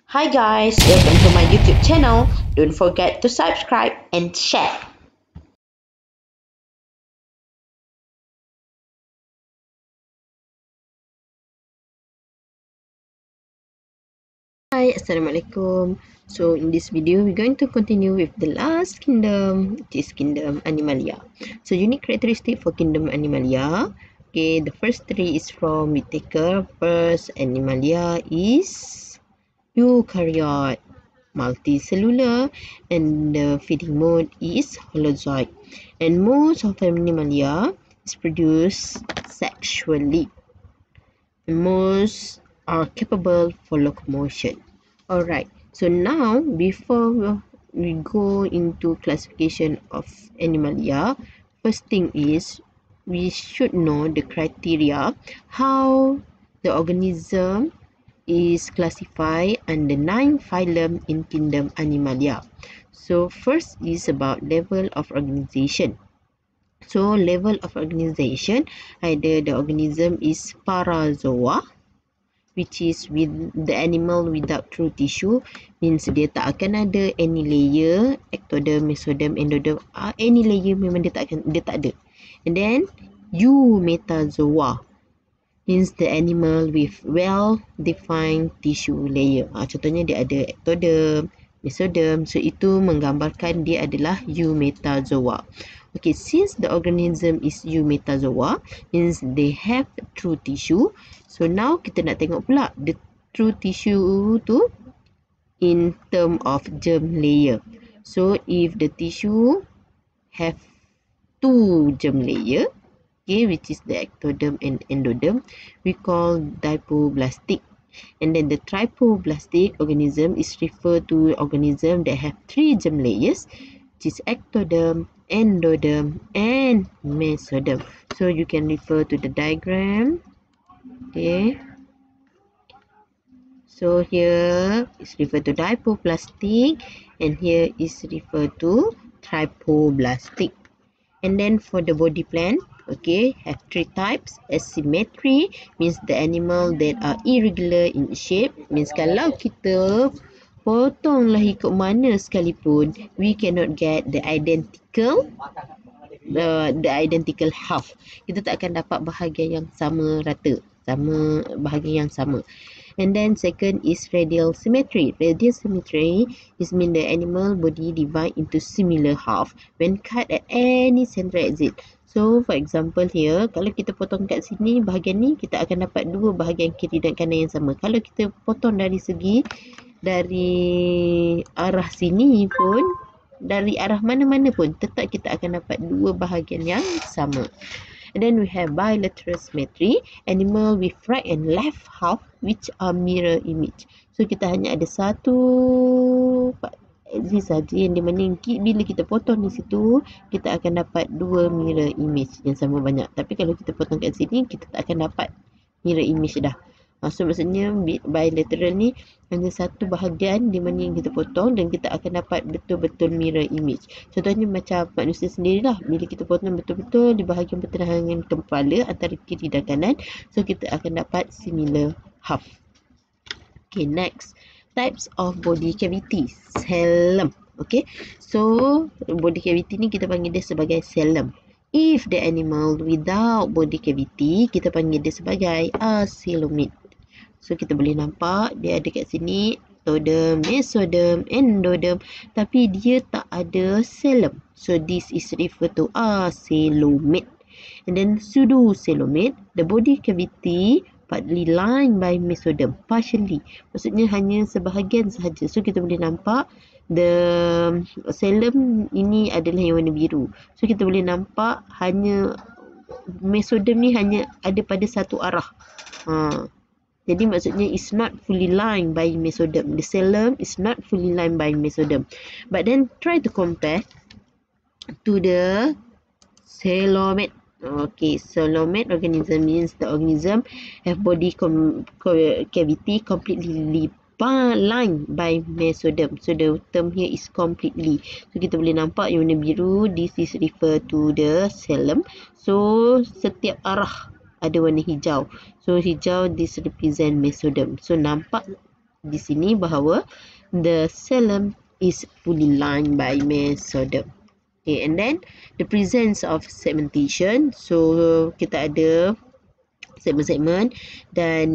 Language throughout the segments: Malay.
Hi guys, welcome to my YouTube channel. Don't forget to subscribe and share. Hi, Assalamualaikum. So in this video, we're going to continue with the last kingdom, which is Kingdom Animalia. So unique characteristic for Kingdom Animalia. Okay, the first three is from Whittaker. First, Animalia is eukaryote, multicellular, and the feeding mode is holozoid. And most of Animalia is produced sexually. Most are capable for locomotion. Alright, so now before we go into classification of Animalia, first thing is we should know the criteria how the organism is classified under 9 phylum in kingdom Animalia. So first is about level of organization. So level of organization, either the organism is parazoa, which is with the animal without true tissue, means dia tak akan ada any layer, ectoderm, mesoderm, endoderm, any layer memang dia tak ada. And then eumetazoa means the animal with well defined tissue layer. Contohnya dia ada ectoderm, mesoderm, so itu menggambarkan dia adalah eumetazoa. Okay, since the organism is eumetazoa, means they have true tissue. So now kita nak tengok pula the true tissue tu in term of germ layer. So if the tissue have 2 germ layer, okay, which is the ectoderm and endoderm, we call dipoblastic. And then the tripoblastic organism is referred to organism that have 3 germ layers, which is ectoderm, endoderm, and mesoderm. So you can refer to the diagram. Okay. So here is referred to dipoblastic, and here is referred to tripoblastic. And then for the body plan, okay, have 3 types. Asymmetry means the animal that are irregular in shape, means kalau kita potonglah ikut mana sekalipun, we cannot get the identical half. Kita tak akan dapat bahagian yang sama rata, bahagian yang sama. And then second is radial symmetry. Radial symmetry is mean the animal body divide into similar half when cut at any central exit. So for example here, kalau kita potong kat sini, bahagian ni kita akan dapat 2 bahagian kiri dan kanan yang sama. Kalau kita potong dari arah sini pun, dari arah mana-mana pun, tetap kita akan dapat 2 bahagian yang sama. And then we have bilateral symmetry, animal with right and left half which are mirror image. So kita hanya ada satu axis saja yang dimana bila kita potong di situ, kita akan dapat 2 mirror image yang sama banyak. Tapi kalau kita potong kat sini, kita tak akan dapat mirror image dah. So maksudnya bilateral ni hanya satu bahagian di mana yang kita potong dan kita akan dapat betul-betul mirror image. Contohnya macam manusia sendirilah, bila kita potong betul-betul di bahagian pertengahan kepala antara kiri dan kanan, so kita akan dapat similar half. Okay, next types of body cavity, coelom. Okay, so body cavity ni kita panggil dia sebagai coelom. If the animal without body cavity, kita panggil dia sebagai acoelomate. So kita boleh nampak dia ada kat sini ectoderm, mesoderm, endoderm, tapi dia tak ada coelom. So this is referred to acoelomate. And then pseudocoelomate, the body cavity partly lined by mesoderm, partially. Maksudnya hanya sebahagian sahaja. So kita boleh nampak the coelom ini adalah yang warna biru. So kita boleh nampak hanya mesoderm ni hanya ada pada satu arah. Jadi maksudnya is not fully lined by mesoderm. The coelom is not fully lined by mesoderm. But then try to compare to the coelomate. Okay, coelomate organism means the organism have body cavity completely lined by mesoderm. So the term here is completely. So kita boleh nampak yang warna biru, this is refer to the coelom. So setiap arah ada warna hijau. So hijau this represent mesoderm. So nampak di sini bahawa the xylem is fully lined by Mesoderm. Okay, and then the presence of segmentation. So kita ada segmen-segmen dan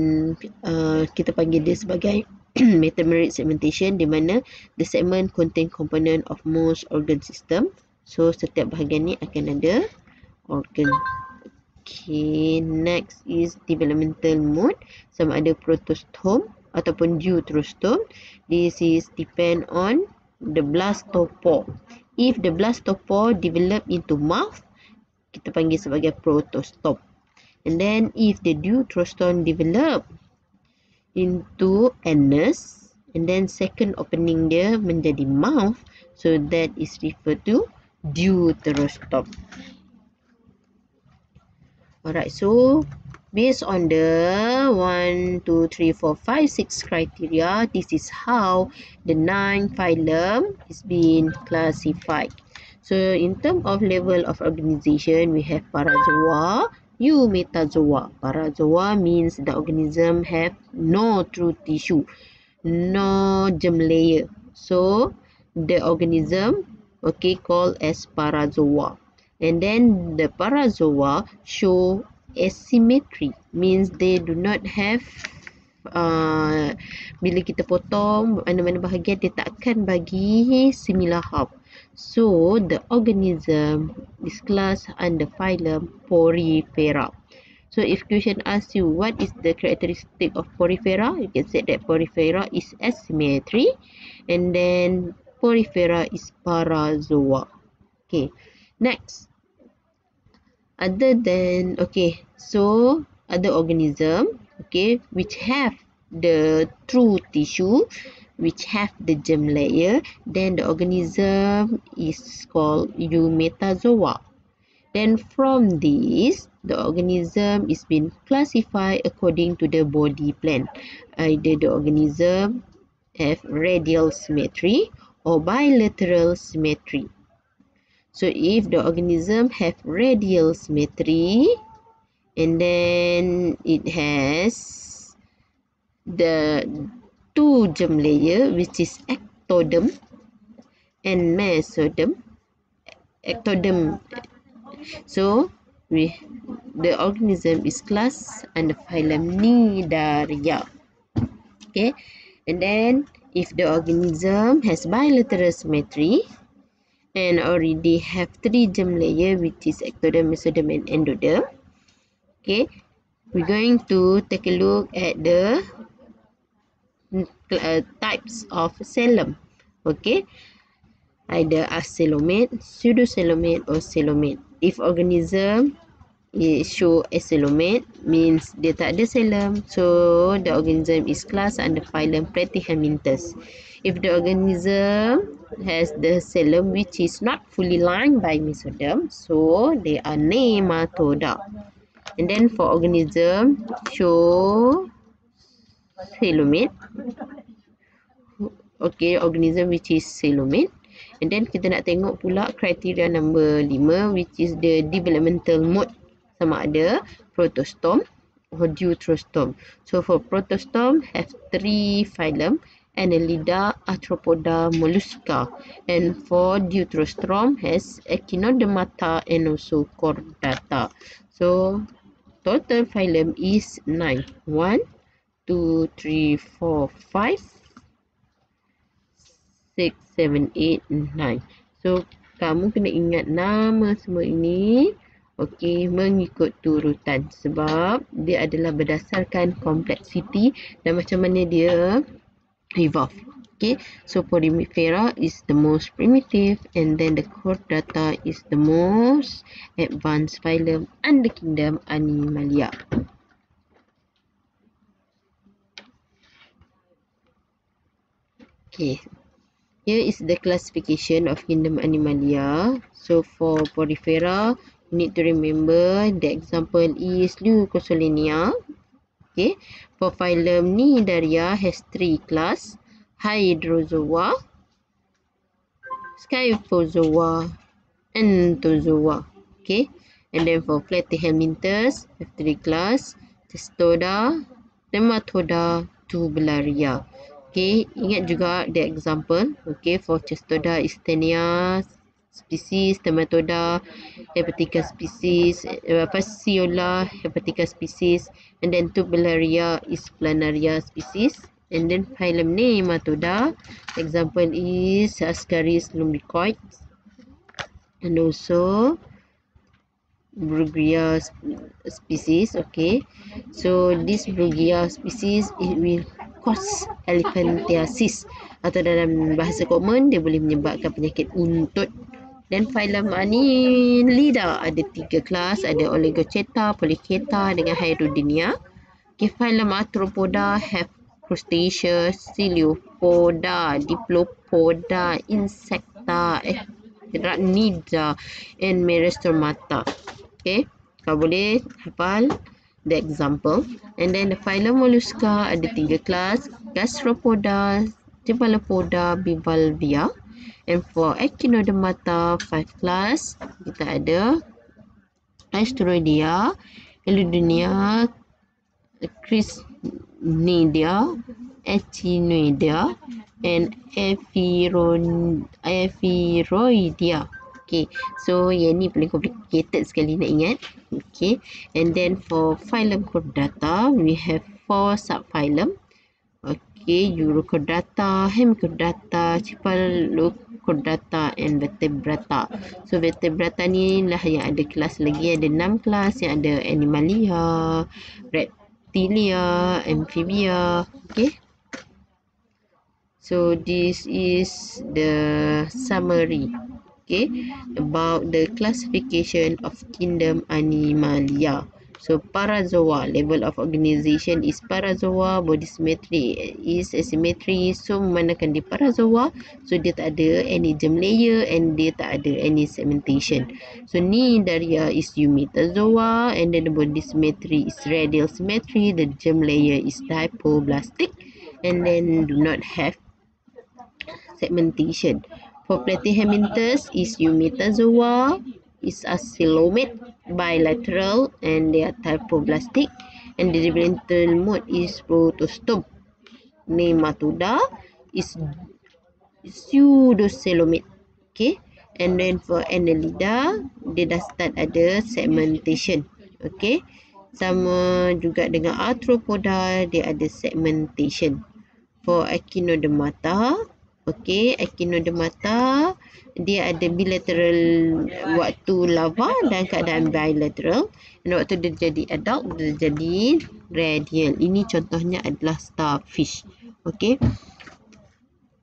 kita panggil dia sebagai metameric segmentation, di mana the segment contain component of most organ system. So setiap bahagian ni akan ada organ. Okay, next is developmental mode, sama ada protostome ataupun deuterostome. This is depend on the blastopore. If the blastopore develop into mouth, kita panggil sebagai protostome. And then if the deuterostome develop into anus, and then second opening dia menjadi mouth, so that is referred to deuterostome. Alright, so based on the 1, 2, 3, 4, 5, 6 criteria, this is how the 9 phylum is being classified. So in terms of level of organization, we have Parazoa, Eumetazoa. Parazoa means the organism have no true tissue, no germ layer. So the organism, okay, called as Parazoa. And then the Parazoa show asymmetry, means they do not have bila kita potong mana-mana bahagian, dia tak akan bagi similar half. So the organism is classed under phylum Porifera. So if question asks you what is the characteristic of Porifera, you can say that Porifera is asymmetry, and then Porifera is Parazoa. Okay, next. Other than, okay, so other organism, okay, which have the true tissue, which have the germ layer, then the organism is called Eumetazoa. Then from this, the organism is being classified according to the body plan. Either the organism have radial symmetry or bilateral symmetry. So if the organism have radial symmetry, and then it has the two germ layer, which is ectoderm and mesoderm. Ectoderm. So the organism is classed under phylum Cnidaria. Okay, and then if the organism has bilateral symmetry and already have three germ layer, which is ectoderm, mesoderm, and endoderm. Okay, we're going to take a look at the types of xylem. Okay, either acylomate, pseudoxylomate, or xylomate. If organism show acylomate, means dia tak ada xylem, so the organism is classed under phylum Platyhelminthes. If the organism has the xylem which is not fully lined by mesoderm, so they are nematoda. And then for organism show xylomate, okay, organism which is xylomate. And then kita nak tengok pula kriteria number 5, which is the developmental mode, sama ada protostome or deuterostome. So for protostome have 3 phylum: Annelida, Arthropoda, Mollusca. And for deuterostome has Echinodermata and also Chordata. So total phylum is 9. 1, 2, 3, 4, 5, 6, 7, 8, 9. So kamu kena ingat nama semua ini, okey, mengikut turutan, sebab dia adalah berdasarkan complexity dan macam mana dia evolve. Okay, so Porifera is the most primitive, and then the Chordata is the most advanced phylum under kingdom Animalia. Okay, here is the classification of kingdom Animalia. So for Porifera, you need to remember the example is Leucosolenia. Okay, for phylum Cnidaria has 3 class: Hydrozoa, Scyphozoa, Anthozoa. Okay, and then for Platyhelminthes have 3 class: Testoda, Nematoda, Tubularia. Okay, ingat juga the example. Okay, for Cestoda istenia species, Tematoda hepatica species, Fasciola hepatica species, and then Tubularia isplanaria species. And then phylum Nematoda, example is Ascaris lumbricoides, and also Bruguier species. Okay, so this Bruguier species, it will cause elephantiasis, atau dalam bahasa common dia boleh menyebabkan penyakit untut. Dan phylum Annelida ada 3 kelas, ada Oligochaeta, Polychaeta dengan Hydrodinia. Okay, phylum Arthropoda have Crustacea, Ciliopoda, Diplopoda, Insecta, Arachnida, and Meristomata. Okay, kau boleh hafal the example. And then the phylum Mollusca ada 3 kelas, Gastropoda, Cephalopoda, Bivalvia. And for Echinodermata 5 kelas, kita ada Asteroidea, Eludinia, Chrysnidia, Echinoidea, and Ephiroidea. Okay, so yang ni paling complicated sekali nak ingat. Okay, and then for phylum Chordata, we have 4 subphylum. Okay, Urochordata, Hemichordata, Cephalochordata, and Vertebrata. So Vertebrata ni lah yang ada kelas lagi, ada 6 kelas yang ada Animalia, Reptilia, Amphibia. Okay, so this is the summary, okay, about the classification of kingdom Animalia. So Parazoa, level of organization is Parazoa, body symmetry is asymmetry. So memandangkan dia Parazoa, so dia tak ada any germ layer and dia tak ada any segmentation. So Cnidaria is Eumetazoa, and then the body symmetry is radial symmetry, the germ layer is hypoblastic, and then do not have segmentation. For Platyhelminthes is Eumetazoa, is acylomate, bilateral, and they are hypoblastic. And the developmental mode is protostome. Nematoda is pseudocoelomate. Okay, and then for Annelida, dia dah start ada segmentation. Okay, sama juga dengan Arthropoda, dia ada segmentation. For Echinodermata, okay, Echinodermata dia ada bilateral waktu larva dan keadaan bilateral, dan waktu dia jadi adult dia jadi radial. Ini contohnya adalah starfish. Okay,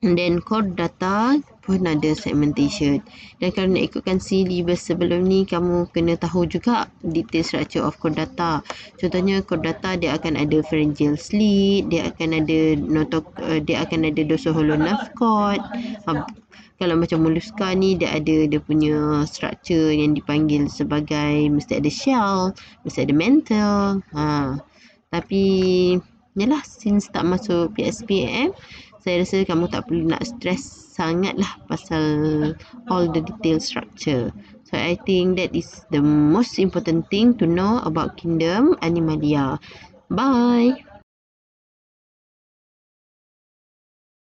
and then Chordata pun ada segmentation. Dan kalau nak ikutkan syllabus sebelum ni, kamu kena tahu juga detail structure of Chordata. Contohnya Chordata dia akan ada pharyngeal slit, dia akan ada dorsal-hollow-nerve cord. Kalau macam Mollusca ni dia ada dia punya structure yang dipanggil sebagai mesti ada shell, mesti ada mantle. Tapi yalah, since tak masuk PSPM, saya rasa kamu tak perlu nak stress sangat lah pasal all the detail structure. So I think that is the most important thing to know about kingdom Animalia. Bye.